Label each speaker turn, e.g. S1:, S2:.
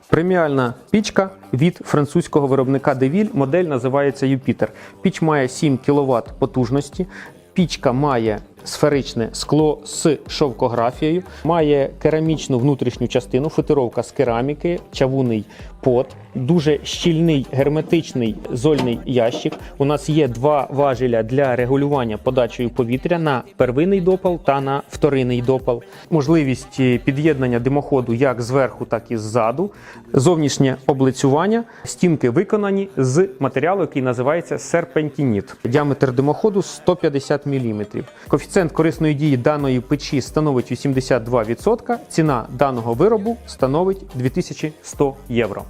S1: Преміальна пічка від французького виробника Deville, модель називається Юпітер. Піч має 7 кВт потужності, пічка має сферичне скло з шовкографією, має керамічну внутрішню частину, футировка з кераміки, чавунний под, дуже щільний герметичний зольний ящик. У нас є два важеля для регулювання подачею повітря на первинний допал та на вторинний допал. Можливість під'єднання димоходу як зверху, так і ззаду. Зовнішнє облицювання. Стінки виконані з матеріалу, який називається серпентиніт. Діаметр димоходу 150 мм. Коефіцієнт корисної дії даної печі становить 82%. Ціна даного виробу становить 2100 євро.